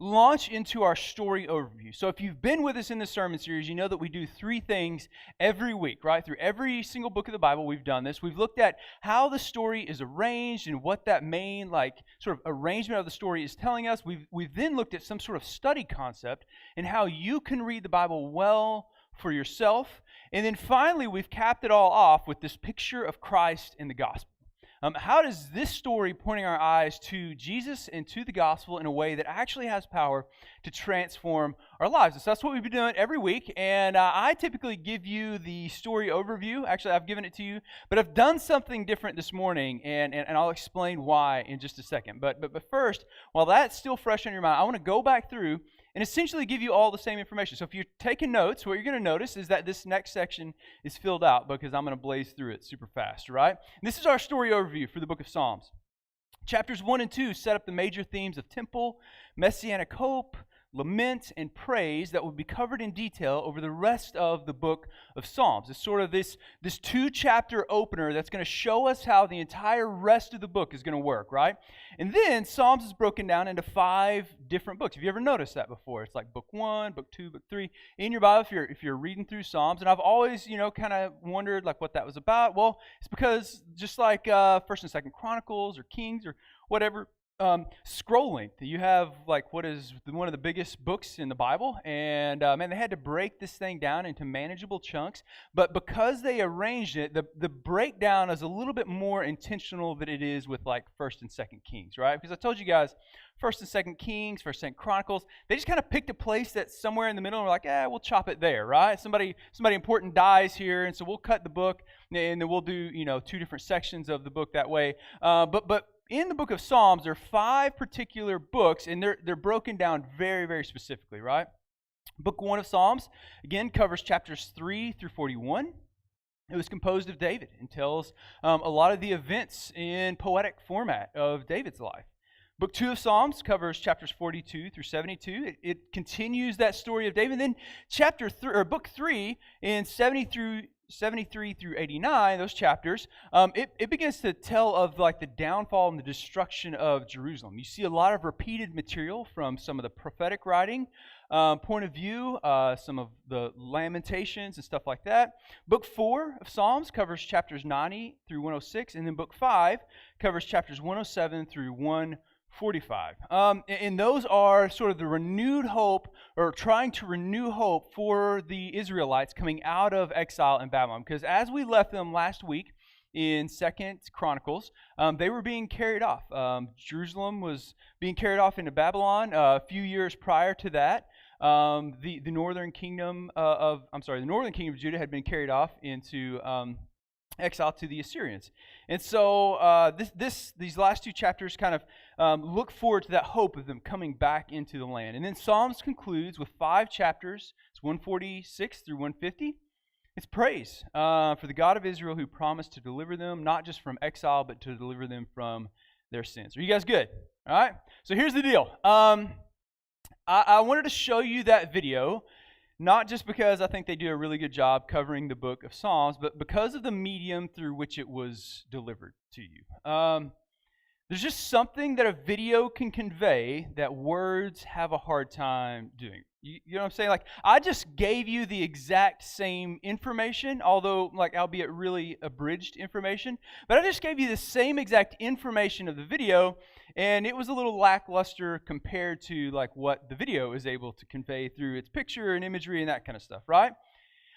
launch into our story overview. So if you've been with us in this sermon series, you know that we do three things every week, right? Through every single book of the Bible, we've done this. We've looked at how the story is arranged and what that main, sort of arrangement of the story is telling us. We've then looked at some sort of study concept and how you can read the Bible well for yourself. And then finally, we've capped it all off with this picture of Christ in the gospel. How does this story pointing our eyes to Jesus and to the gospel in a way that actually has power to transform our lives? So that's what we've been doing every week, and I typically give you the story overview. Actually, I've given it to you, but I've done something different this morning, and I'll explain why in just a second. But first, while that's still fresh on your mind, I want to go back through and essentially give you all the same information. So if you're taking notes, what you're going to notice is that this next section is filled out because I'm going to blaze through it super fast, right? And this is our story overview for the book of Psalms. Chapters 1 and 2 set up the major themes of temple, messianic hope, lament, and praise that will be covered in detail over the rest of the book of Psalms. It's sort of this two-chapter opener that's going to show us how the entire rest of the book is going to work, right? And then Psalms is broken down into 5 different books. Have you ever noticed that before? It's like book 1, book 2, book 3. In your Bible, if you're reading through Psalms, and I've always, kind of wondered what that was about. Well, it's because just like 1st and 2nd Chronicles or Kings or whatever, scroll length. You have what is one of the biggest books in the Bible, and they had to break this thing down into manageable chunks. But because they arranged it, the breakdown is a little bit more intentional than it is with 1st and 2nd Kings, right? Because I told you guys, 1st and 2nd Kings, 1st and 2nd Chronicles, they just kind of picked a place that's somewhere in the middle, and we're like, we'll chop it there, right? Somebody important dies here, and so we'll cut the book, and then we'll do 2 different sections of the book that way. But in the book of Psalms, there are 5 particular books, and they're broken down very, very specifically, right? Book 1 of Psalms, again, covers chapters 3 through 41. It was composed of David and tells a lot of the events in poetic format of David's life. Book 2 of Psalms covers chapters 42 through 72. It continues that story of David. Then book 3 in 73 through 89, those chapters, it begins to tell of the downfall and the destruction of Jerusalem. You see a lot of repeated material from some of the prophetic writing point of view, some of the lamentations and stuff like that. Book 4 of Psalms covers chapters 90 through 106, and then book 5 covers chapters 107 through 145. And those are sort of the renewed hope, or trying to renew hope for the Israelites coming out of exile in Babylon. Because as we left them last week in 2nd Chronicles, they were being carried off. Jerusalem was being carried off into Babylon. A few years prior to that, the northern kingdom of Judah had been carried off into exile to the Assyrians. And so these last 2 chapters kind of look forward to that hope of them coming back into the land. And then Psalms concludes with 5 chapters. It's 146 through 150. It's praise for the God of Israel who promised to deliver them, not just from exile, but to deliver them from their sins. Are you guys good? All right? So here's the deal. I wanted to show you that video, not just because I think they do a really good job covering the book of Psalms, but because of the medium through which it was delivered to you. There's just something that a video can convey that words have a hard time doing. You know what I'm saying? I just gave you the exact same information, although, albeit really abridged information. But I just gave you the same exact information of the video, and it was a little lackluster compared to, what the video is able to convey through its picture and imagery and that kind of stuff, right?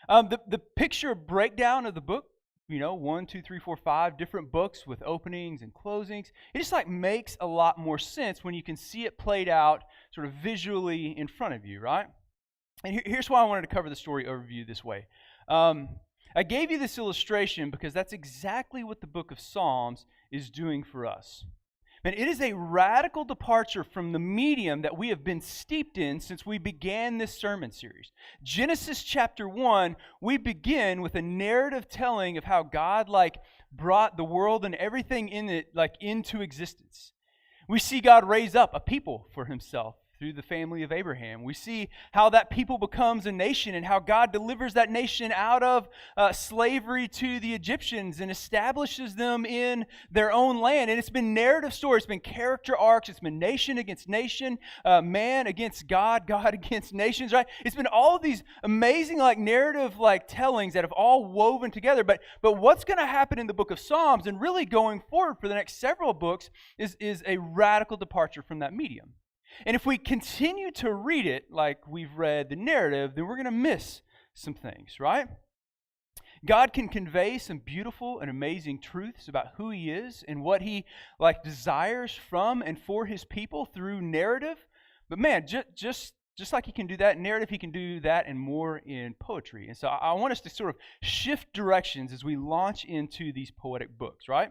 The picture breakdown of the book, 1, 2, 3, 4, 5 different books with openings and closings. It just makes a lot more sense when you can see it played out sort of visually in front of you, right? And here's why I wanted to cover the story overview this way. I gave you this illustration because that's exactly what the book of Psalms is doing for us. And it is a radical departure from the medium that we have been steeped in since we began this sermon series. Genesis chapter 1, we begin with a narrative telling of how God brought the world and everything in it into existence. We see God raise up a people for himself through the family of Abraham. We see how that people becomes a nation and how God delivers that nation out of slavery to the Egyptians and establishes them in their own land. And it's been narrative stories, it's been character arcs, it's been nation against nation, man against God, God against nations, right? It's been all of these amazing narrative tellings that have all woven together. But what's going to happen in the book of Psalms and really going forward for the next several books is a radical departure from that medium. And if we continue to read it like we've read the narrative, then we're going to miss some things, right? God can convey some beautiful and amazing truths about who He is and what He desires from and for His people through narrative. But man, just like He can do that in narrative, He can do that and more in poetry. And so I want us to sort of shift directions as we launch into these poetic books, right?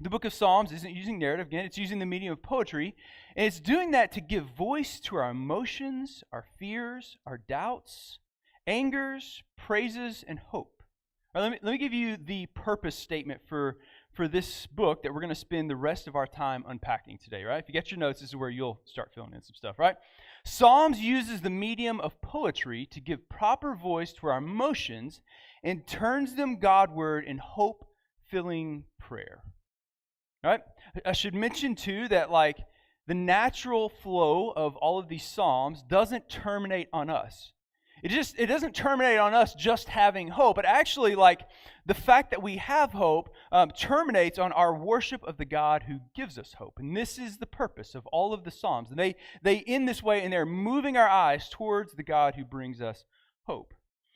The book of Psalms isn't using narrative. Again, it's using the medium of poetry. And it's doing that to give voice to our emotions, our fears, our doubts, angers, praises, and hope. All right, let me give you the purpose statement for this book that we're going to spend the rest of our time unpacking today, right? If you get your notes, this is where you'll start filling in some stuff, right? Psalms uses the medium of poetry to give proper voice to our emotions and turns them Godward in hope-filling prayer. Right? I should mention too that the natural flow of all of these psalms doesn't terminate on us. It doesn't terminate on us just having hope, but actually the fact that we have hope terminates on our worship of the God who gives us hope. And this is the purpose of all of the psalms. And they end this way, and they're moving our eyes towards the God who brings us hope.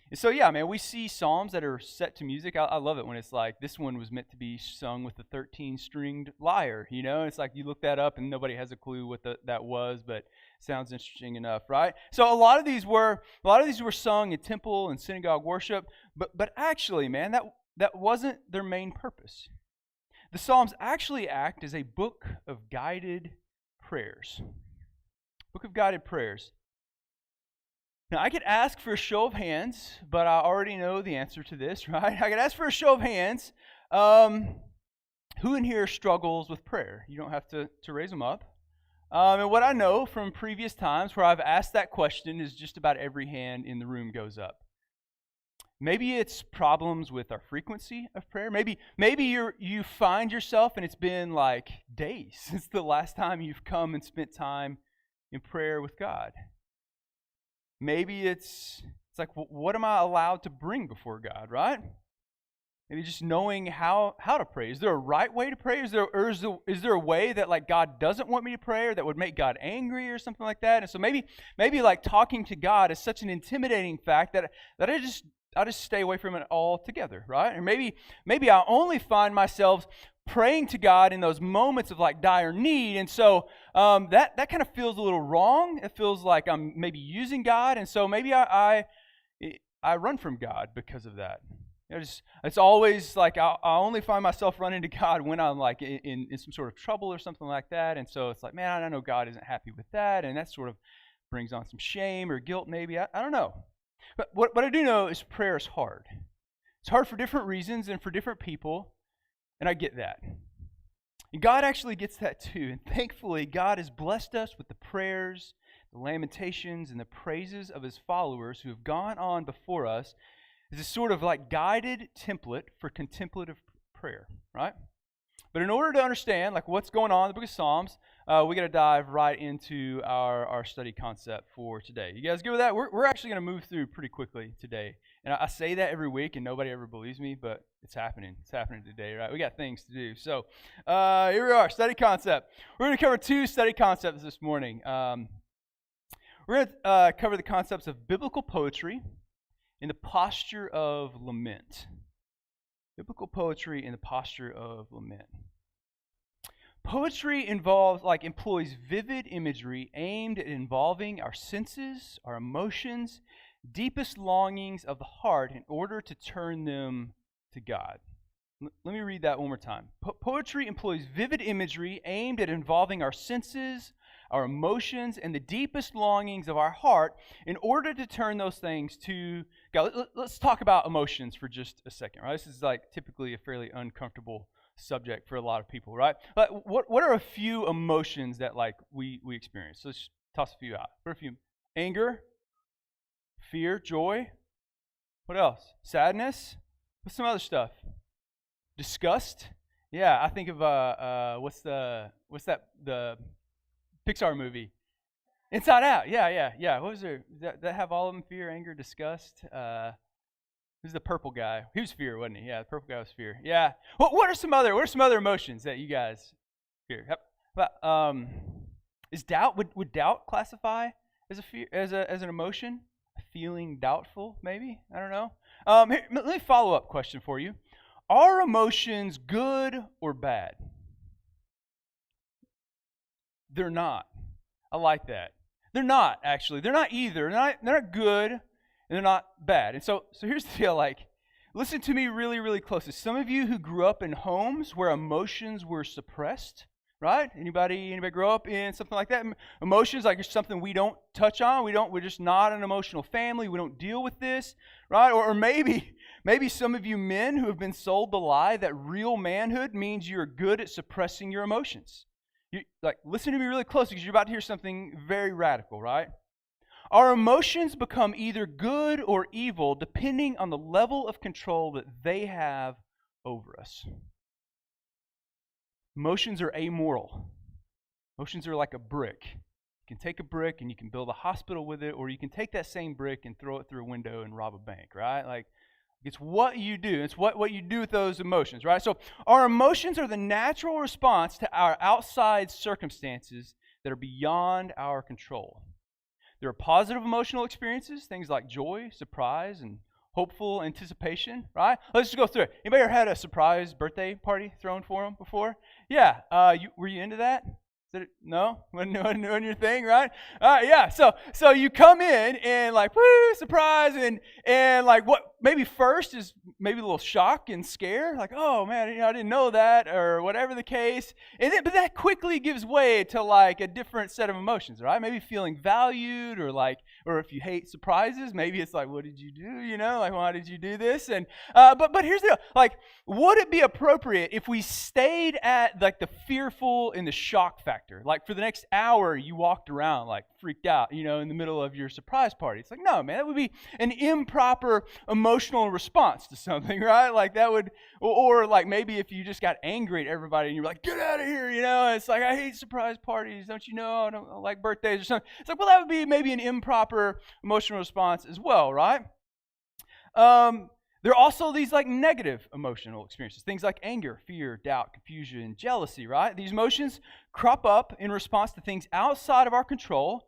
And so, yeah, man, we see psalms that are set to music. I love it when it's this one was meant to be sung with a 13-stringed lyre, you know? It's you look that up and nobody has a clue what that was, but it sounds interesting enough, right? So a lot of these were sung in temple and synagogue worship, but actually, man, that wasn't their main purpose. The Psalms actually act as a book of guided prayers. Book of guided prayers. Now, I could ask for a show of hands, but I already know the answer to this, right? I could ask for a show of hands. Who in here struggles with prayer? You don't have to raise them up. And what I know from previous times where I've asked that question is just about every hand in the room goes up. Maybe it's problems with our frequency of prayer. Maybe you find yourself and it's been days since the last time you've come and spent time in prayer with God. Maybe it's what am I allowed to bring before God, right? Maybe just knowing how to pray. Is there a right way to pray? Is there a way that God doesn't want me to pray or that would make God angry or something like that? And so maybe talking to God is such an intimidating fact that I just stay away from it altogether, right? Or maybe I only find myself praying to God in those moments of dire need, and so that kind of feels a little wrong. It feels like I'm maybe using God, and so maybe I run from God because of that. It's always I only find myself running to God when I'm in some sort of trouble or something like that, and so it's man, I know God isn't happy with that, and that sort of brings on some shame or guilt maybe. I don't know. But what I do know is prayer is hard. It's hard for different reasons and for different people. And I get that. And God actually gets that too. And thankfully, God has blessed us with the prayers, the lamentations, and the praises of His followers who have gone on before us as a sort of guided template for contemplative prayer, right? But in order to understand what's going on in the book of Psalms, we got to dive right into our study concept for today. You guys good with that? We're actually going to move through pretty quickly today. And I say that every week, and nobody ever believes me, but it's happening. It's happening today, right? We got things to do. So here we are, study concept. We're going to cover two study concepts this morning. We're going to cover the concepts of biblical poetry and the posture of lament. Biblical poetry and the posture of lament. Poetry employs vivid imagery aimed at involving our senses, our emotions, deepest longings of the heart in order to turn them to God. Let me read that one more time. Poetry employs vivid imagery aimed at involving our senses, our emotions, and the deepest longings of our heart in order to turn those things to God. Let's talk about emotions for just a second, right? This is typically a fairly uncomfortable subject for a lot of people, right? But what are a few emotions that like we experience? Let's toss a few out. What are a few? Anger, fear, joy. What else? Sadness. What's some other stuff? Disgust. Yeah, I think of what's the Pixar movie? Inside Out. Yeah. What was there? That have all of them? Fear, anger, disgust. Who's the purple guy? He was fear, wasn't he? Yeah, the purple guy was fear. Yeah. What are some other emotions that you guys fear? Is doubt? Would doubt classify as a fear, as an emotion? Feeling doubtful, maybe? I don't know. Here, let me follow up question for you. Are emotions good or bad? They're not. I like that. They're not, actually. They're not either. They're not good, and they're not bad. And so here's the deal. Like, listen to me really, really closely. Some of you who grew up in homes where emotions were suppressed, right? Anybody grow up in something like that? Emotions, like, it's something we don't touch on. We're just not an emotional family. We don't deal with this, right? Or maybe some of you men who have been sold the lie that real manhood means you're good at suppressing your emotions. Listen to me really closely because you're about to hear something very radical, right? Our emotions become either good or evil depending on the level of control that they have over us. Emotions are amoral. Emotions are like a brick. You can take a brick and you can build a hospital with it, or you can take that same brick and throw it through a window and rob a bank, right? Like, it's what you do. It's what you do with those emotions, right? So our emotions are the natural response to our outside circumstances that are beyond our control. There are positive emotional experiences, things like joy, surprise, and hopeful anticipation, right? Let's just go through it. Anybody ever had a surprise birthday party thrown for them before? Yeah. Were you into that? No? Wasn't your thing, right? Yeah. So you come in and like, woo, surprise, and like what maybe first is maybe a little shock and scare, like, oh man, I didn't know that, or whatever the case. But that quickly gives way to like a different set of emotions, right? Maybe feeling valued, or if you hate surprises, maybe it's like, what did you do? Like, why did you do this? And but here's the deal. Like, would it be appropriate if we stayed at like the fearful and the shock factor? Like for the next hour, you walked around like freaked out, in the middle of your surprise party. It's like, no, man, that would be an improper emotional response to something, right? Like that would, or like maybe if you just got angry at everybody and you're like, get out of here, it's like, I hate surprise parties, don't you know? I don't like birthdays or something. It's like, well, that would be maybe an improper emotional response as well, right? There are also these like negative emotional experiences, things like anger, fear, doubt, confusion, jealousy, right? These emotions crop up in response to things outside of our control,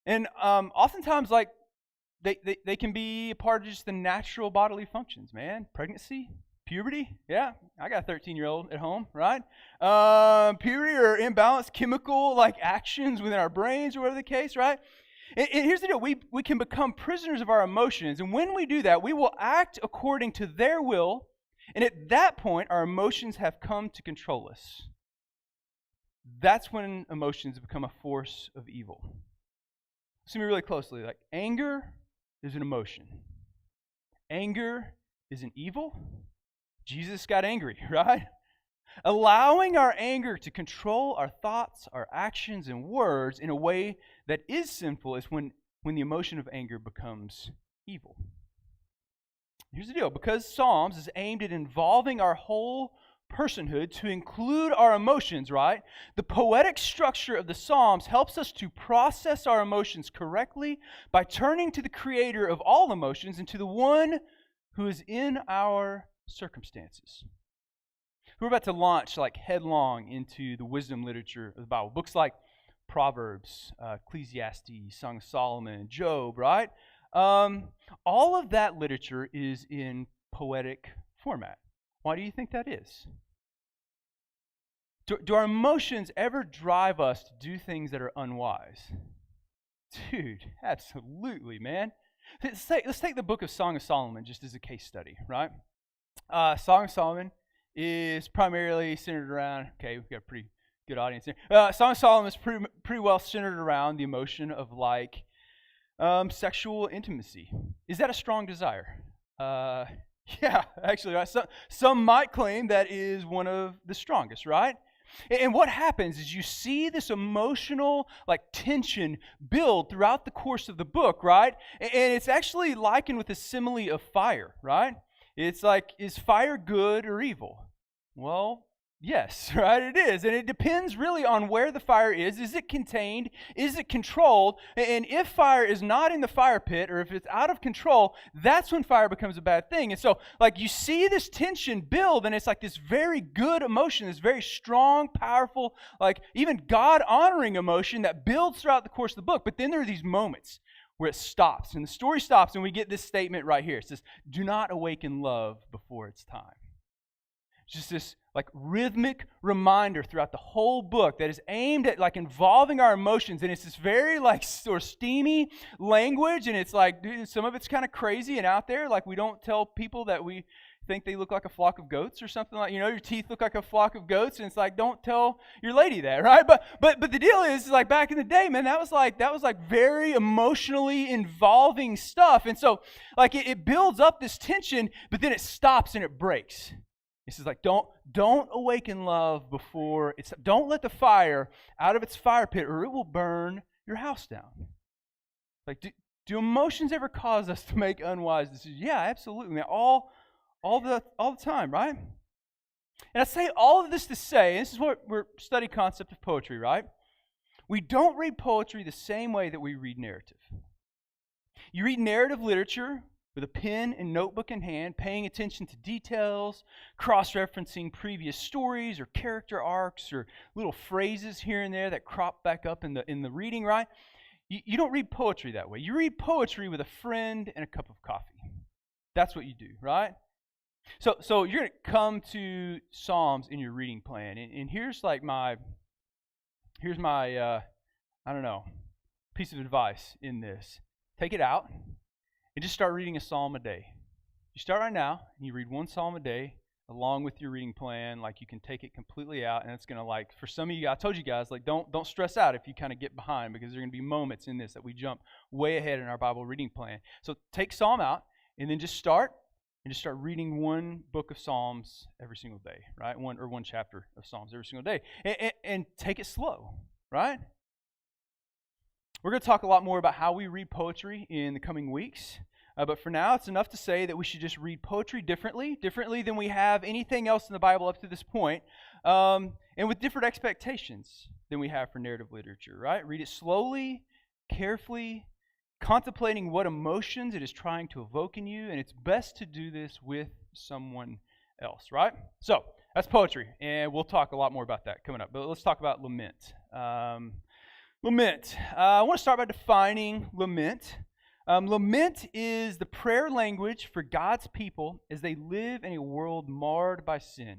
and oftentimes like they can be a part of just the natural bodily functions, man. Pregnancy, puberty, yeah, I got a 13-year-old at home, right? Puberty or imbalanced chemical like actions within our brains or whatever the case, right? And here's the deal. We can become prisoners of our emotions. And when we do that, we will act according to their will. And at that point, our emotions have come to control us. That's when emotions become a force of evil. Listen to me really closely. Like, anger is an emotion. Anger is an evil. Jesus got angry, right? Allowing our anger to control our thoughts, our actions, and words in a way that is sinful is when the emotion of anger becomes evil. Here's the deal. Because Psalms is aimed at involving our whole personhood to include our emotions, right? The poetic structure of the Psalms helps us to process our emotions correctly by turning to the creator of all emotions and to the one who is in our circumstances. We're about to launch like headlong into the wisdom literature of the Bible. Books like Proverbs, Ecclesiastes, Song of Solomon, Job, right? All of that literature is in poetic format. Why do you think that is? Do our emotions ever drive us to do things that are unwise? Dude, absolutely, man. Let's take the book of Song of Solomon just as a case study, right? Song of Solomon is primarily centered around, okay, we've got a pretty good audience here. Song of Solomon is pretty well centered around the emotion of like sexual intimacy. Is that a strong desire? Yeah, actually, right? Some might claim that is one of the strongest, right? And what happens is you see this emotional tension build throughout the course of the book, right? And it's actually likened with a simile of fire, right? It's like, is fire good or evil? Well, yes, right, it is. And it depends really on where the fire is. Is it contained? Is it controlled? And if fire is not in the fire pit, or if it's out of control, that's when fire becomes a bad thing. And so, you see this tension build, and it's like this very good emotion, this very strong, powerful, even God-honoring emotion that builds throughout the course of the book. But then there are these moments where it stops, and the story stops, and we get this statement right here. It says, "Do not awaken love before its time." Just this rhythmic reminder throughout the whole book that is aimed at involving our emotions, and it's this very sort of steamy language, and it's dude, some of it's kind of crazy and out there. We don't tell people that we think they look like a flock of goats or something, your teeth look like a flock of goats, and it's don't tell your lady that, right? But the deal is back in the day, man, that was very emotionally involving stuff, and so it builds up this tension, but then it stops and it breaks. He says, don't awaken love before it's, don't let the fire out of its fire pit, or it will burn your house down. Do emotions ever cause us to make unwise decisions? Yeah, absolutely. Man, all the time, right? And I say all of this to say, and this is what we're studying concept of poetry, right? We don't read poetry the same way that we read narrative. You read narrative literature with a pen and notebook in hand, paying attention to details, cross-referencing previous stories or character arcs or little phrases here and there that crop back up in the reading, right? You don't read poetry that way. You read poetry with a friend and a cup of coffee. That's what you do, right? So you're going to come to Psalms in your reading plan, and here's my I don't know, piece of advice in this. Take it out and just start reading a psalm a day. You start right now, and you read one psalm a day along with your reading plan. You can take it completely out, and it's going to for some of you, I told you guys, don't stress out if you kind of get behind, because there are going to be moments in this that we jump way ahead in our Bible reading plan. So take Psalm out, and then just start reading one book of Psalms every single day, right? One chapter of Psalms every single day, and take it slow, right? We're going to talk a lot more about how we read poetry in the coming weeks. But for now, it's enough to say that we should just read poetry differently than we have anything else in the Bible up to this point, and with different expectations than we have for narrative literature, right? Read it slowly, carefully, contemplating what emotions it is trying to evoke in you, and it's best to do this with someone else, right? So, that's poetry, and we'll talk a lot more about that coming up. But let's talk about lament. Lament. I want to start by defining lament. Lament is the prayer language for God's people as they live in a world marred by sin.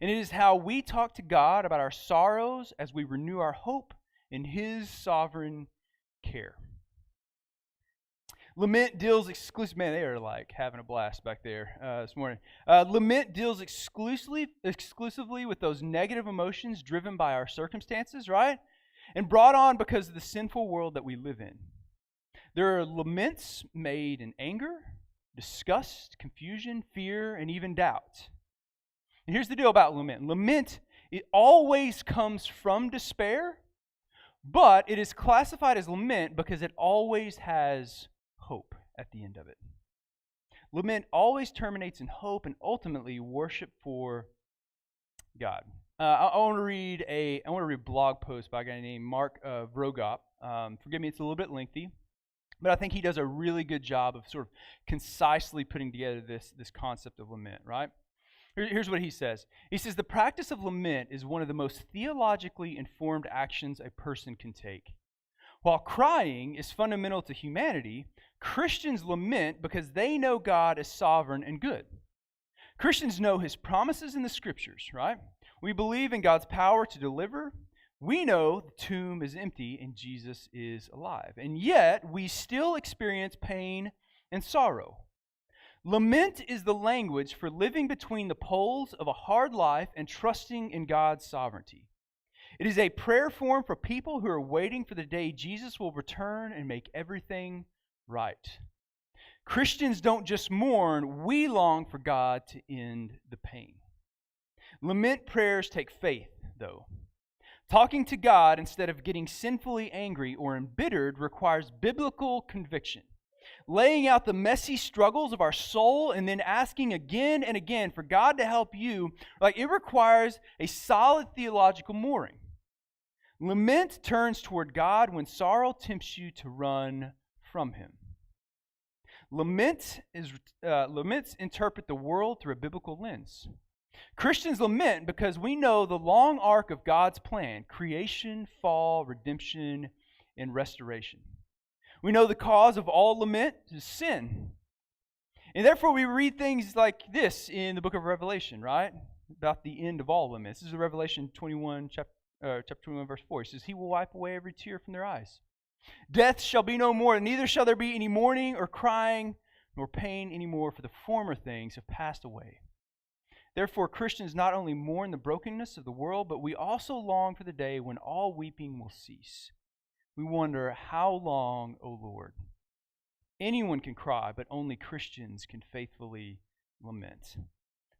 And it is how we talk to God about our sorrows as we renew our hope in His sovereign care. Lament deals exclusively, man, they are having a blast back there this morning. Lament deals exclusively with those negative emotions driven by our circumstances, right? And brought on because of the sinful world that we live in. There are laments made in anger, disgust, confusion, fear, and even doubt. And here's the deal about lament. Lament, it always comes from despair, but it is classified as lament because it always has hope at the end of it. Lament always terminates in hope and ultimately worship for God. I want to read a blog post by a guy named Mark Vrogop. Forgive me, it's a little bit lengthy, but I think he does a really good job of sort of concisely putting together this concept of lament, right? Here's what he says. He says, the practice of lament is one of the most theologically informed actions a person can take. While crying is fundamental to humanity, Christians lament because they know God is sovereign and good. Christians know His promises in the Scriptures, right? We believe in God's power to deliver. We know the tomb is empty and Jesus is alive. And yet, we still experience pain and sorrow. Lament is the language for living between the poles of a hard life and trusting in God's sovereignty. It is a prayer form for people who are waiting for the day Jesus will return and make everything right. Christians don't just mourn, we long for God to end the pain. Lament prayers take faith, though. Talking to God instead of getting sinfully angry or embittered requires biblical conviction. Laying out the messy struggles of our soul and then asking again and again for God to help you, it requires a solid theological mooring. Lament turns toward God when sorrow tempts you to run from Him. Laments interpret the world through a biblical lens. Christians lament because we know the long arc of God's plan: creation, fall, redemption, and restoration. We know the cause of all lament is sin. And therefore we read things like this in the book of Revelation, right? About the end of all laments. This is Revelation 21, chapter 21, verse 4. It says, He will wipe away every tear from their eyes. Death shall be no more, neither shall there be any mourning or crying, nor pain anymore, for the former things have passed away. Therefore, Christians not only mourn the brokenness of the world, but we also long for the day when all weeping will cease. We wonder, how long, O Lord? Anyone can cry, but only Christians can faithfully lament. I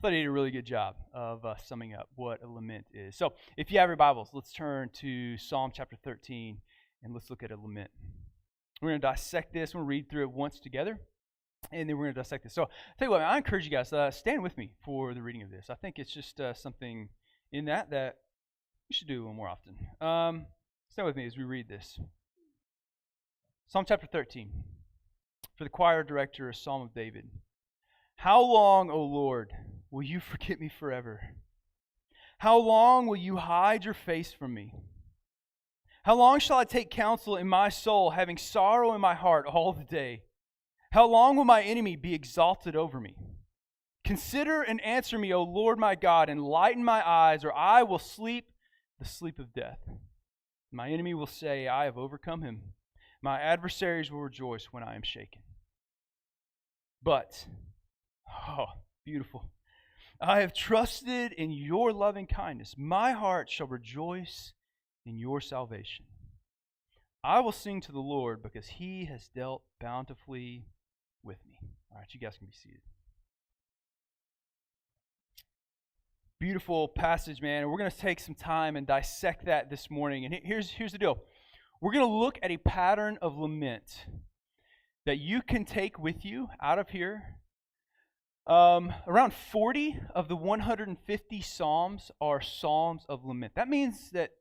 thought he did a really good job of summing up what a lament is. So, if you have your Bibles, let's turn to Psalm chapter 13, and let's look at a lament. We're going to dissect this. We're going to read through it once together, and then we're going to dissect this. So, I'll tell you what, I encourage you guys, stand with me for the reading of this. I think it's just something in that we should do a little more often. Stand with me as we read this. Psalm chapter 13. For the choir director, a psalm of David. How long, O Lord, will you forget me forever? How long will you hide your face from me? How long shall I take counsel in my soul, having sorrow in my heart all the day? How long will my enemy be exalted over me? Consider and answer me, O Lord my God, and lighten my eyes, or I will sleep the sleep of death. My enemy will say, I have overcome him. My adversaries will rejoice when I am shaken. But, beautiful, I have trusted in your loving kindness. My heart shall rejoice in your salvation. I will sing to the Lord because he has dealt bountifully with me. All right, you guys can be seated. Beautiful passage, man. And we're going to take some time and dissect that this morning. And here's the deal. We're going to look at a pattern of lament that you can take with you out of here. Around 40 of the 150 Psalms are Psalms of lament. That means that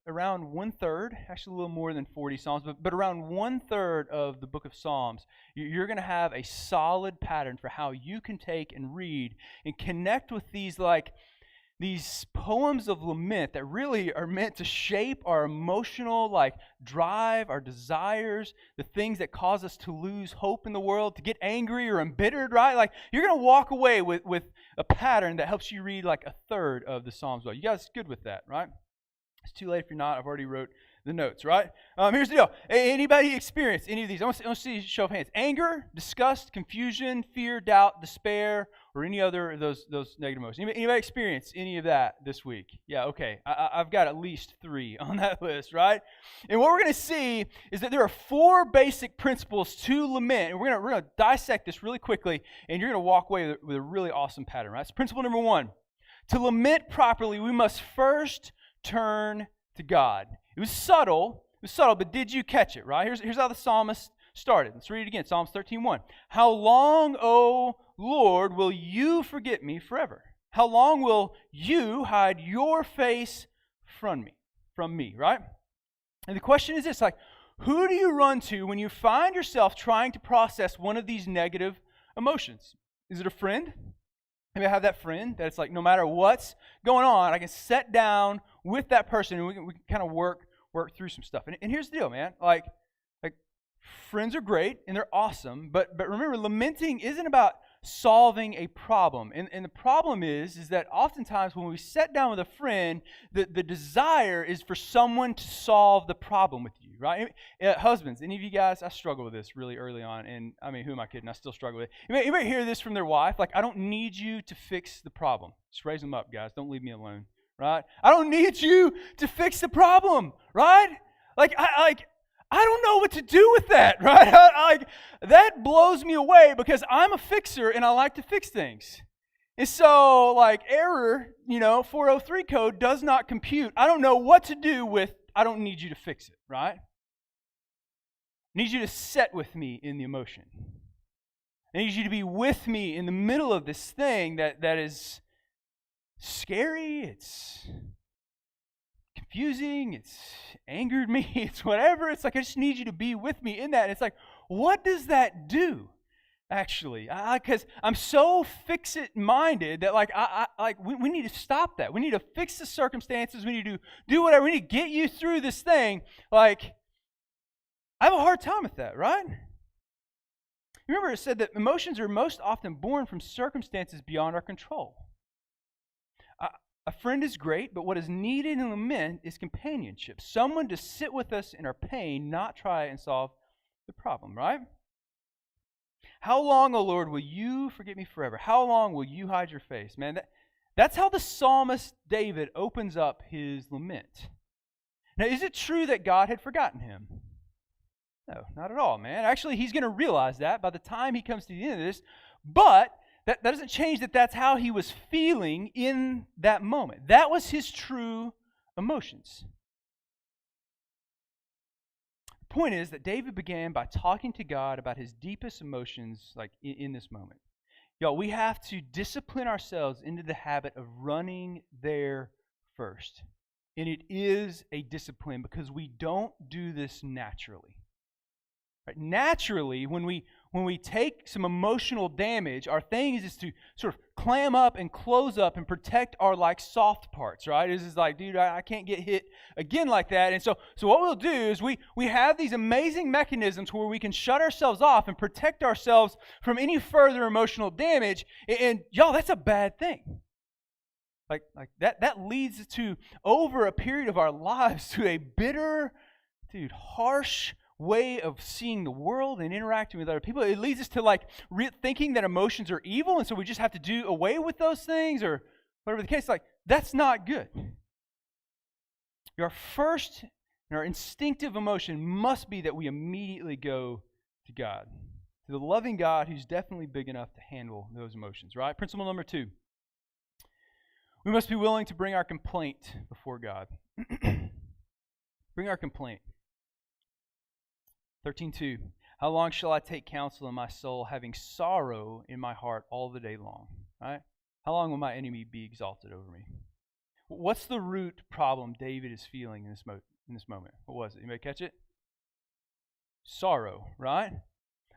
around 1/3, actually a little more than 40 Psalms, but around 1/3 of the book of Psalms, you're going to have a solid pattern for how you can take and read and connect with these poems of lament that really are meant to shape our emotional drive, our desires, the things that cause us to lose hope in the world, to get angry or embittered, right? You're going to walk away with a pattern that helps you read 1/3 of the Psalms well. You guys good with that, right? It's too late if you're not. I've already wrote the notes, right? Here's the deal. Anybody experience any of these? I want to see a show of hands. Anger, disgust, confusion, fear, doubt, despair, or any other of those negative emotions. Anybody experience any of that this week? Yeah, okay. I've got at least 3 on that list, right? And what we're going to see is that there are 4 basic principles to lament. And we're going to dissect this really quickly, and you're going to walk away with a really awesome pattern, right? So principle number 1. To lament properly, we must first turn to God. It was subtle, but did you catch it, right? Here's how the psalmist started. Let's read it again. Psalms 13:1. How long, O Lord, will you forget me forever? How long will you hide your face from me, right? And the question is this, who do you run to when you find yourself trying to process one of these negative emotions? Is it a friend? Maybe I have that friend that it's no matter what's going on, I can sit down with that person and we can kind of work through some stuff. And here's the deal, man. Friends are great and they're awesome, but remember, lamenting isn't about solving a problem. And the problem is that oftentimes when we sit down with a friend, the desire is for someone to solve the problem with you, right? Husbands, any of you guys, I struggle with this really early on, and I mean, who am I kidding? I still struggle with it. You might hear this from their wife, I don't need you to fix the problem. Just raise them up, guys. Don't leave me alone, right? I don't need you to fix the problem, right? I don't know what to do with that, right? That blows me away because I'm a fixer and I like to fix things. And so, error, 403 code does not compute. I don't know what to do with, I don't need you to fix it, right? I need you to set with me in the emotion. I need you to be with me in the middle of this thing that is scary, it's confusing, it's angered me, it's whatever. It's like, I just need you to be with me in that. And it's like, what does that do, actually? Because I'm so fix-it-minded that, we need to stop that. We need to fix the circumstances. We need to do whatever. We need to get you through this thing. I have a hard time with that, right? Remember, it said that emotions are most often born from circumstances beyond our control. A friend is great, but what is needed in lament is companionship. Someone to sit with us in our pain, not try and solve the problem, right? How long, O Lord, will you forget me forever? How long will you hide your face? Man, that's how the psalmist David opens up his lament. Now, is it true that God had forgotten him? No, not at all, man. Actually, he's going to realize that by the time he comes to the end of this, but that doesn't change that that's how he was feeling in that moment. That was his true emotions. The point is that David began by talking to God about his deepest emotions in this moment. Y'all, we have to discipline ourselves into the habit of running there first. And it is a discipline because we don't do this naturally. Right? Naturally, when we take some emotional damage, our thing is to sort of clam up and close up and protect our soft parts, right? It's just dude, I can't get hit again like that. And so what we'll do is we have these amazing mechanisms where we can shut ourselves off and protect ourselves from any further emotional damage. And y'all, that's a bad thing. That leads to, over a period of our lives, to a bitter, harsh way of seeing the world and interacting with other people. It leads us to thinking that emotions are evil, and so we just have to do away with those things or whatever the case. That's not good. Our first and our instinctive emotion must be that we immediately go to God, to the loving God who's definitely big enough to handle those emotions, right? Principle number 2. We must be willing to bring our complaint before God. Bring our complaint. 13:2. How long shall I take counsel in my soul, having sorrow in my heart all the day long? Right? How long will my enemy be exalted over me? What's the root problem David is feeling in this moment? What was it? Anybody catch it? Sorrow, right?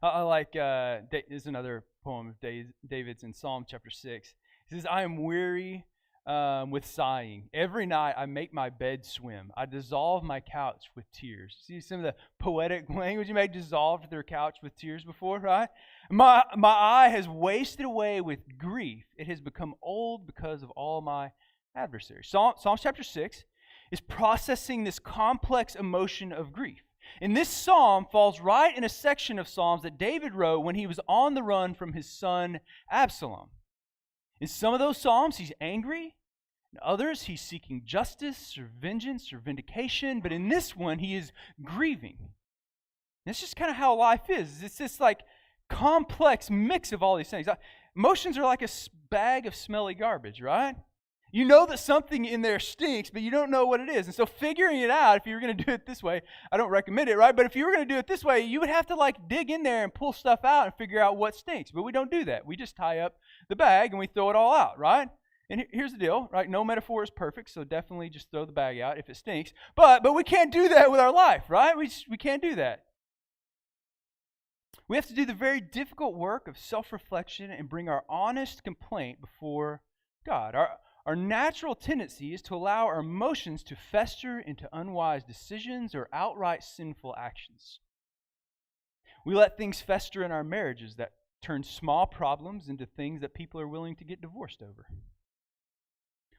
There's another poem of David's in Psalm chapter 6. He says, I am weary with sighing. Every night I make my bed swim. I dissolve my couch with tears. See some of the poetic language you may dissolve their couch with tears before, right? My eye has wasted away with grief. It has become old because of all my adversaries. Psalm chapter 6 is processing this complex emotion of grief. And this psalm falls right in a section of Psalms that David wrote when he was on the run from his son Absalom. In some of those Psalms, he's angry. In others, he's seeking justice or vengeance or vindication. But in this one, he is grieving. And that's just kind of how life is. It's this complex mix of all these things. Emotions are like a bag of smelly garbage, right? You know that something in there stinks, but you don't know what it is. And so figuring it out, if you were going to do it this way, I don't recommend it, right? But if you were going to do it this way, you would have to dig in there and pull stuff out and figure out what stinks. But we don't do that. We just tie up the bag and we throw it all out, right? And here's the deal, right? No metaphor is perfect, so definitely just throw the bag out if it stinks. But we can't do that with our life, right? We can't do that. We have to do the very difficult work of self-reflection and bring our honest complaint before God. Our natural tendency is to allow our emotions to fester into unwise decisions or outright sinful actions. We let things fester in our marriages that turn small problems into things that people are willing to get divorced over.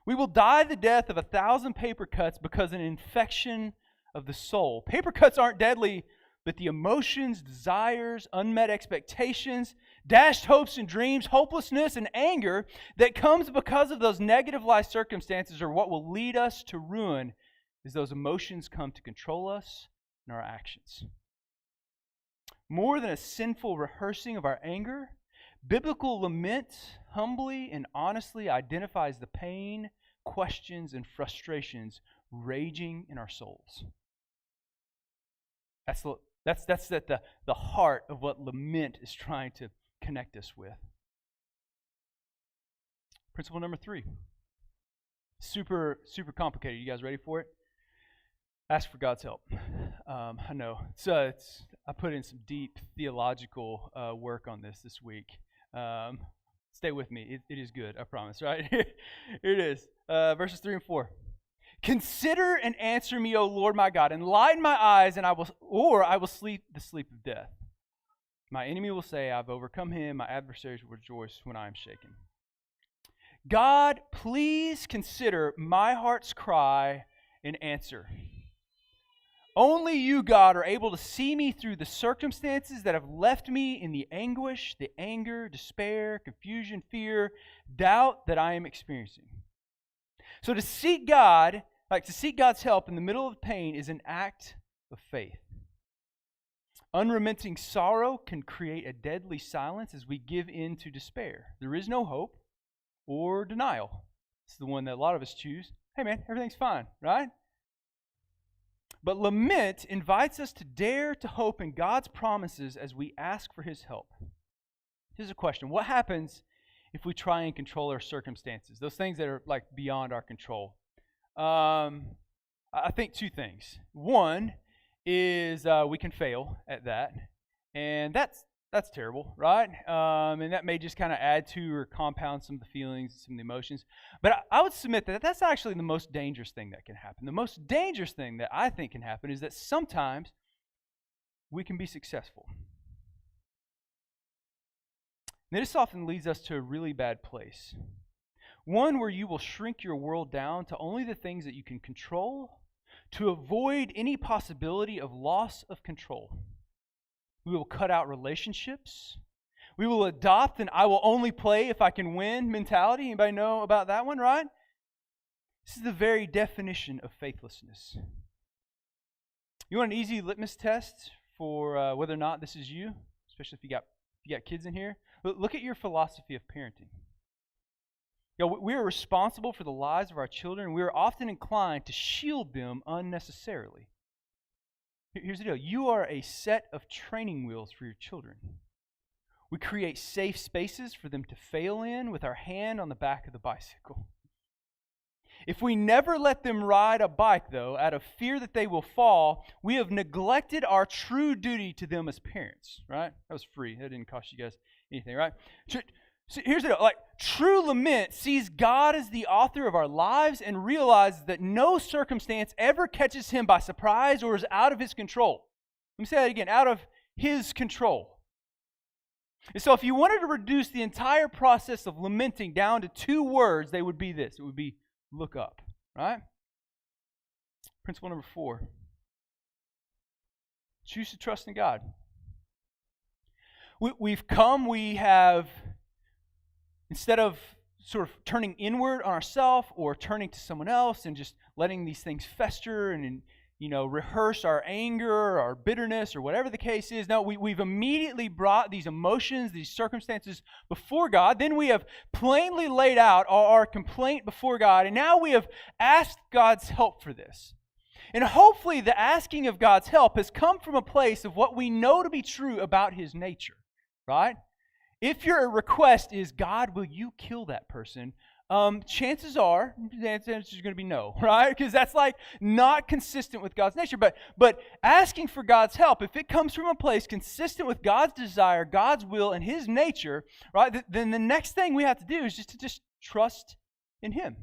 We will die the death of 1,000 paper cuts because of an infection of the soul. Paper cuts aren't deadly, but the emotions, desires, unmet expectations, dashed hopes and dreams, hopelessness and anger that comes because of those negative life circumstances are what will lead us to ruin as those emotions come to control us and our actions. More than a sinful rehearsing of our anger, biblical lament humbly and honestly identifies the pain, questions, and frustrations raging in our souls. That's at the heart of what lament is trying to connect us with. Principle number 3. Super complicated. You guys ready for it? Ask for God's help. I know. I put in some deep theological work on this week. Stay with me. It is good, I promise, right? Here it is. Verses 3 and 4. Consider and answer me, O Lord my God, enlighten my eyes, and I will sleep the sleep of death. My enemy will say, I've overcome him. My adversaries will rejoice when I am shaken. God, please consider my heart's cry and answer. Only you, God, are able to see me through the circumstances that have left me in the anguish, the anger, despair, confusion, fear, doubt that I am experiencing. So to seek God's help in the middle of pain is an act of faith. Unrelenting sorrow can create a deadly silence as we give in to despair. There is no hope or denial. It's the one that a lot of us choose. Hey man, everything's fine, right? But lament invites us to dare to hope in God's promises as we ask for His help. Here's a question. What happens if we try and control our circumstances? Those things that are like beyond our control. I think two things. One is we can fail at that. And that's terrible, right? And that may just kind of add to or compound some of the feelings, some of the emotions. But I would submit that that's actually the most dangerous thing that can happen. The most dangerous thing that I think can happen is that sometimes we can be successful. And this often leads us to a really bad place. One where you will shrink your world down to only the things that you can control to avoid any possibility of loss of control. We will cut out relationships. We will adopt an I will only play if I can win mentality. Anybody know about that one, right? This is the very definition of faithlessness. You want an easy litmus test for whether or not this is you, especially if you got kids in here? Look at your philosophy of parenting. We are responsible for the lives of our children. We are often inclined to shield them unnecessarily. Here's the deal. You are a set of training wheels for your children. We create safe spaces for them to fail in with our hand on the back of the bicycle. If we never let them ride a bike, though, out of fear that they will fall, we have neglected our true duty to them as parents, right? That was free. That didn't cost you guys anything, right? So here's the deal. True lament sees God as the author of our lives and realizes that no circumstance ever catches Him by surprise or is out of His control. Let me say that again, out of His control. And so if you wanted to reduce the entire process of lamenting down to 2 words, they would be this. It would be look up, right? Principle number 4. Choose to trust in God. We have, instead of sort of turning inward on ourselves or turning to someone else and just letting these things fester and rehearse our anger, our bitterness, or whatever the case is. No, we've immediately brought these emotions, these circumstances before God. Then we have plainly laid out our complaint before God, and now we have asked God's help for this. And hopefully the asking of God's help has come from a place of what we know to be true about His nature, right? If your request is, God, will you kill that person? Chances are the answer is going to be no, right? Because that's not consistent with God's nature. But asking for God's help, if it comes from a place consistent with God's desire, God's will, and His nature, right? Then the next thing we have to do is just trust in Him.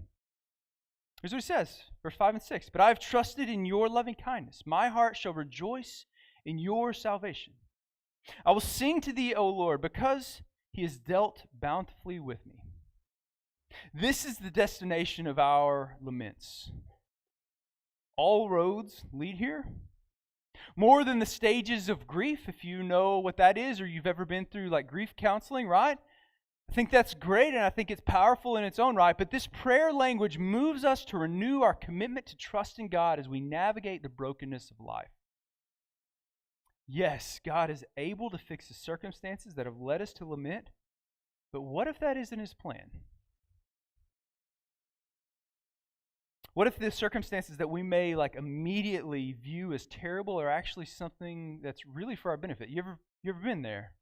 Here's what He says, verse 5 and 6. But I have trusted in your loving kindness. My heart shall rejoice in your salvation. I will sing to thee, O Lord, because He has dealt bountifully with me. This is the destination of our laments. All roads lead here. More than the stages of grief, if you know what that is or you've ever been through grief counseling, right? I think that's great and I think it's powerful in its own right, but this prayer language moves us to renew our commitment to trust in God as we navigate the brokenness of life. Yes, God is able to fix the circumstances that have led us to lament, but what if that isn't his plan? What if the circumstances that we may like immediately view as terrible are actually something that's really for our benefit? You ever been there?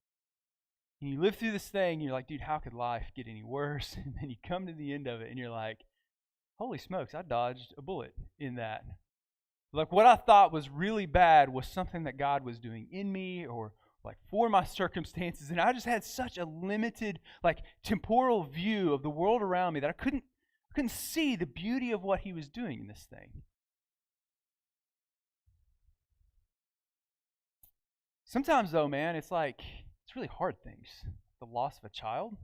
And you live through this thing, and you're like, dude, how could life get any worse? And then you come to the end of it, and you're like, holy smokes, I dodged a bullet in that. Like what I thought was really bad was something that God was doing in me or like for my circumstances. And I just had such a limited, like temporal view of the world around me that I couldn't see the beauty of what he was doing in this thing. Sometimes though, man, it's really hard things. The loss of a child,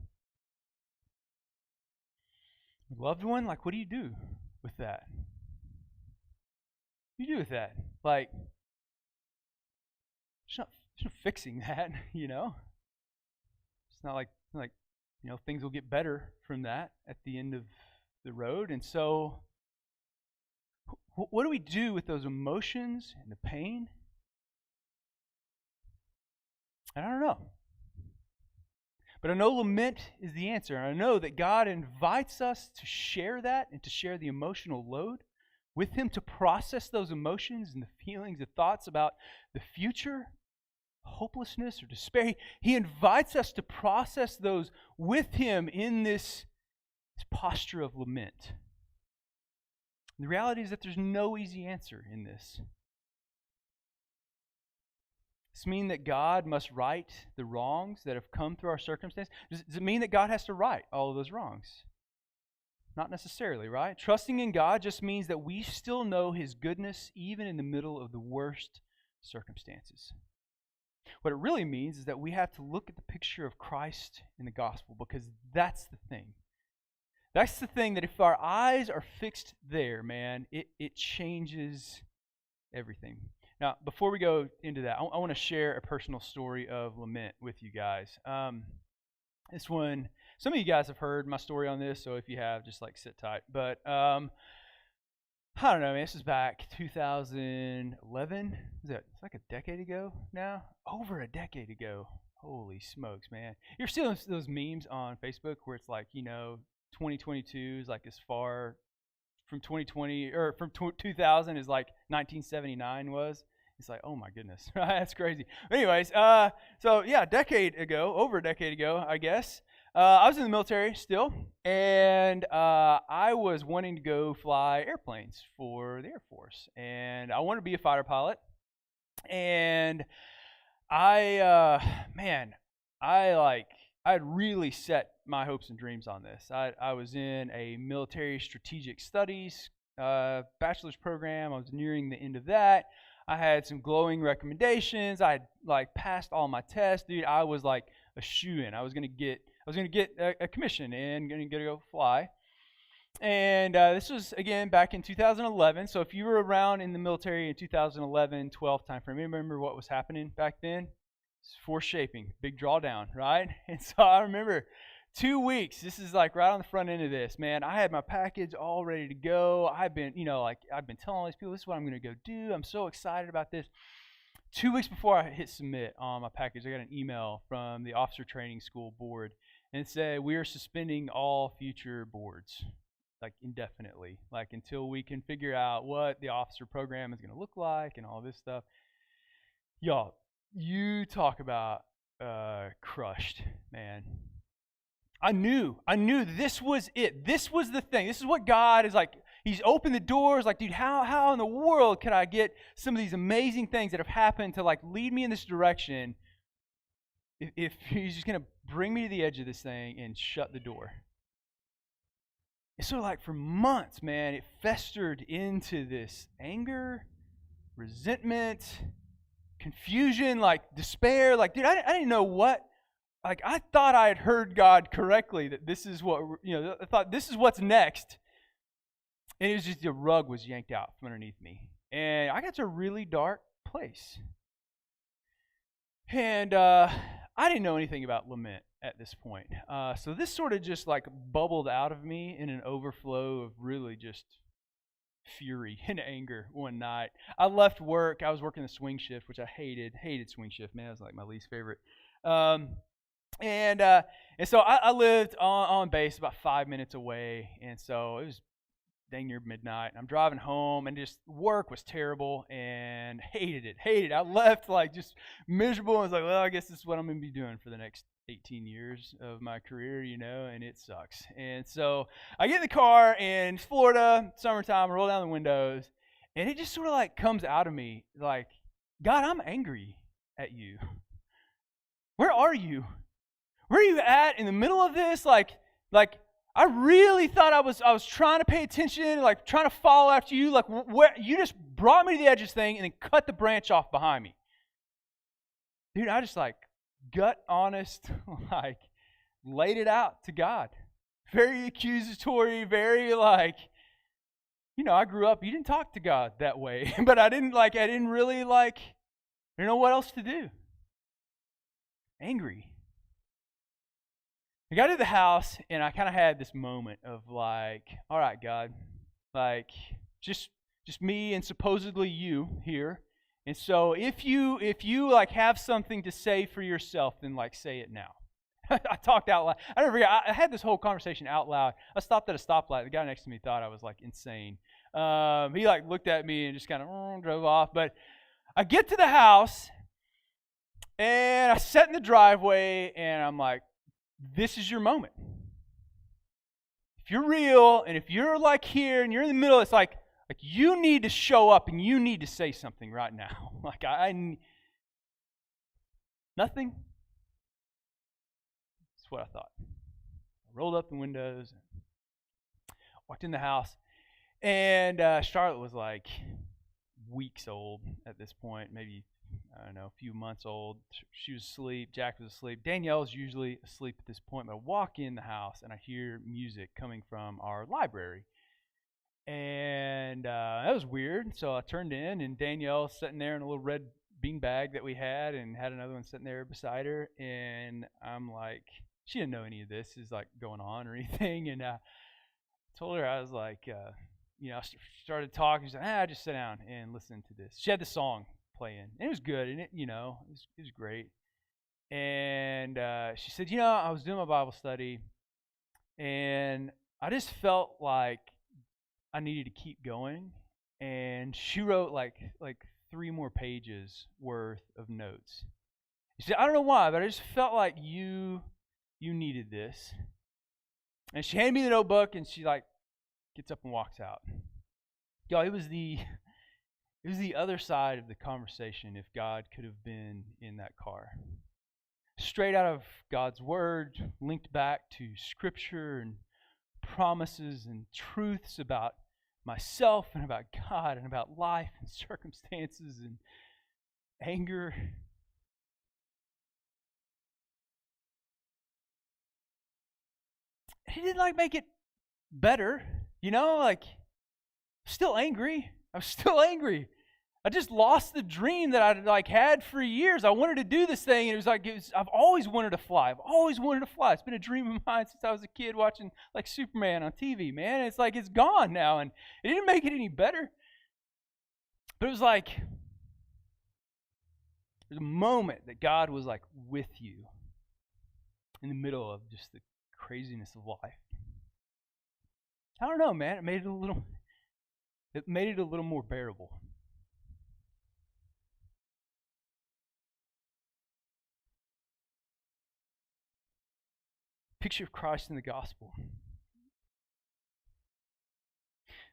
a loved one, like what do you do with that? What do you do with that? Like, there's no fixing that, you know? It's not like things will get better from that at the end of the road. And so what do we do with those emotions and the pain? And I don't know. But I know lament is the answer. And I know that God invites us to share that and to share the emotional load with him, to process those emotions and the feelings, the thoughts about the future, hopelessness or despair. He invites us to process those with him in this posture of lament. And the reality is that there's no easy answer in this. Does this mean that God must right the wrongs that have come through our circumstance? Does it mean that God has to right all of those wrongs? Not necessarily, right? Trusting in God just means that we still know his goodness even in the middle of the worst circumstances. What it really means is that we have to look at the picture of Christ in the gospel, because that's the thing. That's the thing that if our eyes are fixed there, man, it changes everything. Now, before we go into that, I want to share a personal story of lament with you guys. This one, some of you guys have heard my story on this, so if you have, just like sit tight. But I don't know, man, this is back 2011. It's like a decade ago now? Over a decade ago. Holy smokes, man. You're still those memes on Facebook where it's like, 2022 is like as far from 2020 or from 2000 as like 1979 was. It's like, oh my goodness, that's crazy. Anyways, so yeah, over a decade ago, I guess, I was in the military still, and I was wanting to go fly airplanes for the Air Force, and I wanted to be a fighter pilot, and I had really set my hopes and dreams on this. I was in a military strategic studies bachelor's program. I was nearing the end of that. I had some glowing recommendations. I had passed all my tests, dude. I was like a shoo-in. I was gonna get a commission and gonna go fly. And this was again back in 2011. So if you were around in the military in 2011, 12 time frame, remember what was happening back then? It's force shaping, big drawdown, right? And so I remember 2 weeks. This is like right on the front end of this, man. I had my package all ready to go. I've been telling all these people, this is what I'm going to go do. I'm so excited about this. 2 weeks before I hit submit on my package, I got an email from the Officer Training School board, and it said, we are suspending all future boards, like indefinitely, like until we can figure out what the officer program is going to look like and all this stuff. Y'all, you talk about crushed, man. I knew this was it. This was the thing. This is what God is like. He's opened the doors. Like, dude, how in the world can I get some of these amazing things that have happened to like lead me in this direction if he's just going to bring me to the edge of this thing and shut the door? And so like for months, man, it festered into this anger, resentment, confusion, like despair. Like, dude, I didn't know what. Like, I thought I had heard God correctly, that this is what, I thought this is what's next. And it was just the rug was yanked out from underneath me. And I got to a really dark place. And I didn't know anything about lament at this point. So this sort of just like bubbled out of me in an overflow of really just fury and anger one night. I left work. I was working the swing shift, which I hated swing shift. Man, it was like my least favorite. Um, and so I lived on base about 5 minutes away, and so it was dang near midnight. I'm driving home, and just work was terrible, and hated it. I left like just miserable. I was like, well, I guess this is what I'm going to be doing for the next 18 years of my career, and it sucks. And so I get in the car, and it's Florida, summertime, I roll down the windows, and it just sort of like comes out of me like, God, I'm angry at you. Where are you? Where are you at in the middle of this? Like I really thought I was trying to pay attention, like trying to follow after you. Like where you just brought me to the edge of this thing and then cut the branch off behind me. Dude, I just like gut honest, like laid it out to God. Very accusatory, very like, I grew up, you didn't talk to God that way. But I didn't really know what else to do. Angry. I got to the house, and I kind of had this moment of like, all right, God, like just me and supposedly you here. And so if you like have something to say for yourself, then like say it now. I talked out loud. I never forget. I had this whole conversation out loud. I stopped at a stoplight. The guy next to me thought I was like insane. He like looked at me and just kind of drove off. But I get to the house, and I sat in the driveway, and I'm like, this is your moment. If you're real, and if you're like here, and you're in the middle, it's like you need to show up, and you need to say something right now. Like nothing. That's what I thought. I rolled up the windows, walked in the house, and Charlotte was like weeks old at this point, maybe, I don't know, a few months old. She was asleep. Jack was asleep. Danielle's usually asleep at this point. But I walk in the house, and I hear music coming from our library. And that was weird. So I turned in, and Danielle's sitting there in a little red bean bag that we had, and had another one sitting there beside her. And I'm like, she didn't know any of this is like going on or anything. And I told her, I was like, I started talking. She said, just sit down and listen to this. She had the song playing. And it was good, and it was great. And she said, I was doing my Bible study, and I just felt like I needed to keep going. And she wrote like 3 more pages worth of notes. She said, I don't know why, but I just felt like you needed this. And she handed me the notebook, and she like gets up and walks out. Y'all, it was the other side of the conversation if God could have been in that car. Straight out of God's Word, linked back to Scripture and promises and truths about myself and about God and about life and circumstances and anger. He didn't like make it better, still angry. I was still angry. I just lost the dream that I'd had for years. I wanted to do this thing, and I've always wanted to fly. I've always wanted to fly. It's been a dream of mine since I was a kid watching like Superman on TV, man. It's like it's gone now, and it didn't make it any better. But it was like there's a moment that God was like with you in the middle of just the craziness of life. I don't know, man. It made it a little more bearable. Picture of Christ in the gospel. The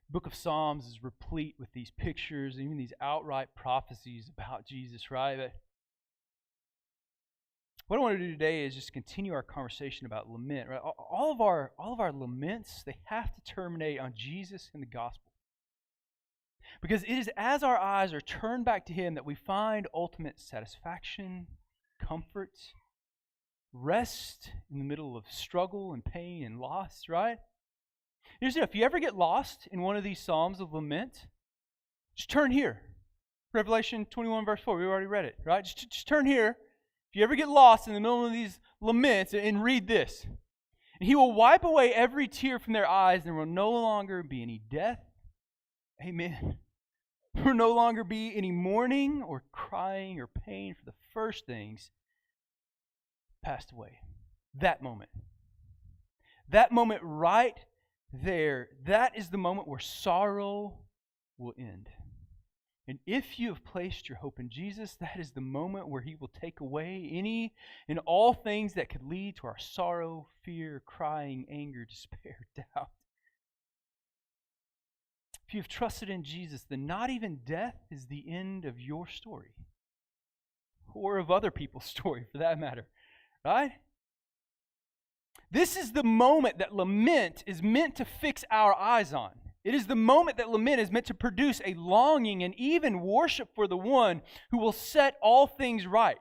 book of Psalms is replete with these pictures, even these outright prophecies about Jesus, right? But what I want to do today is just continue our conversation about lament, right? All of our laments, they have to terminate on Jesus and the gospel. Because it is as our eyes are turned back to Him that we find ultimate satisfaction, comfort, rest in the middle of struggle and pain and loss, right? If you ever get lost in one of these Psalms of lament, just turn here. Revelation 21 verse 4, we already read it, right? Just turn here. If you ever get lost in the middle of these laments, and read this. And He will wipe away every tear from their eyes. There will no longer be any death, Amen. There will no longer be any mourning or crying or pain, for the first things passed away. That moment right there, that is the moment where sorrow will end. And if you have placed your hope in Jesus, that is the moment where He will take away any and all things that could lead to our sorrow, fear, crying, anger, despair, doubt. If you have trusted in Jesus, then not even death is the end of your story, or of other people's story for that matter, right? This is the moment that lament is meant to fix our eyes on. It is the moment that lament is meant to produce a longing and even worship for the one who will set all things right.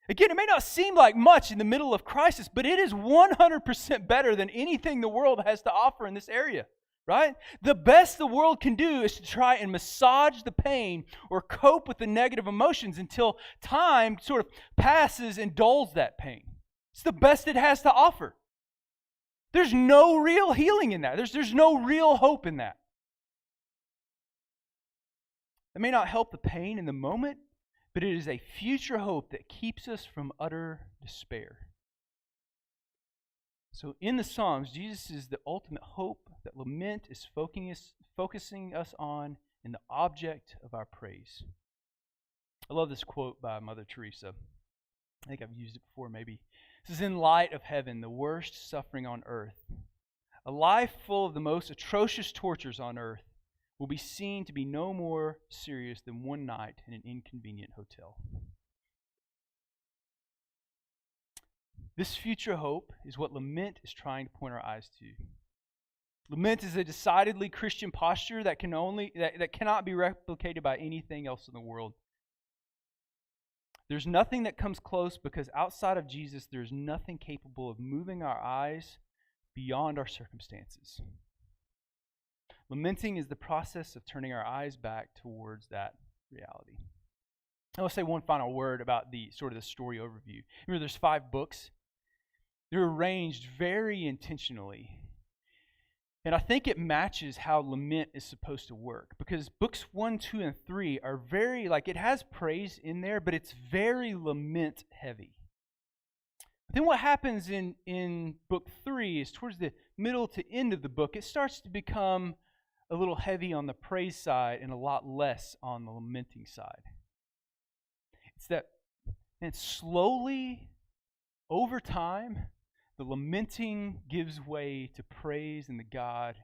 Again, it may not seem like much in the middle of crisis, but it is 100% better than anything the world has to offer in this area, right? The best the world can do is to try and massage the pain or cope with the negative emotions until time sort of passes and dulls that pain. It's the best it has to offer. There's no real healing in that. There's no real hope in that. It may not help the pain in the moment, but it is a future hope that keeps us from utter despair. So in the Psalms, Jesus is the ultimate hope that lament is focusing us on in the object of our praise. I love this quote by Mother Teresa. I think I've used it before maybe. This is in light of heaven, the worst suffering on earth. A life full of the most atrocious tortures on earth will be seen to be no more serious than one night in an inconvenient hotel. This future hope is what lament is trying to point our eyes to. Lament is a decidedly Christian posture that cannot be replicated by anything else in the world. There's nothing that comes close because outside of Jesus, there's nothing capable of moving our eyes beyond our circumstances. Lamenting is the process of turning our eyes back towards that reality. I will say one final word about the story overview. Remember, there's 5 books. They're arranged very intentionally. And I think it matches how lament is supposed to work, because books 1, 2, and 3 are very, it has praise in there, but it's very lament heavy. But then what happens in book 3 is towards the middle to end of the book, it starts to become a little heavy on the praise side and a lot less on the lamenting side. It's that, and slowly, over time, the lamenting gives way to praise and the God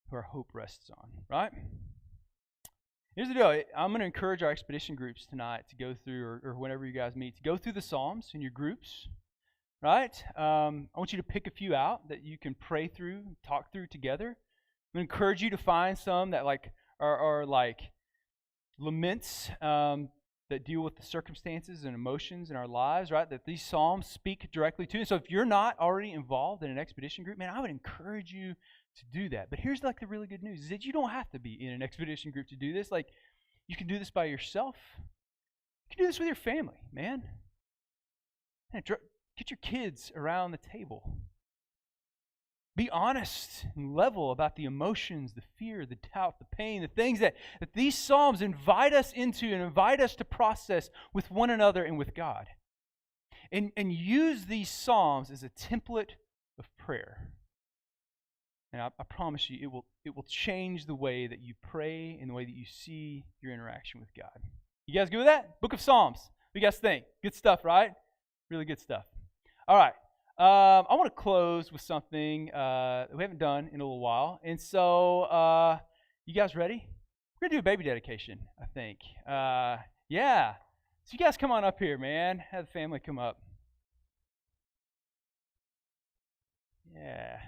who our hope rests on, right? Here's the deal. I'm going to encourage our expedition groups tonight to go through, or whenever you guys meet, to go through the Psalms in your groups, right? I want you to pick a few out that you can pray through, talk through together. I'm going to encourage you to find some that are laments that deal with the circumstances and emotions in our lives, right? That these Psalms speak directly to. And so if you're not already involved in an expedition group, man, I would encourage you to do that. But here's the really good news, is that you don't have to be in an expedition group to do this. You can do this by yourself. You can do this with your family, man. Get your kids around the table. Be honest and level about the emotions, the fear, the doubt, the pain, the things that these Psalms invite us into and invite us to process with one another and with God. And use these Psalms as a template of prayer. And I promise you, it will change the way that you pray and the way that you see your interaction with God. You guys good with that? Book of Psalms. What do you guys think? Good stuff, right? Really good stuff. All right. I want to close with something that we haven't done in a little while. And so, you guys ready? We're going to do a baby dedication, I think. Yeah. So you guys come on up here, man. Have the family come up. Yeah.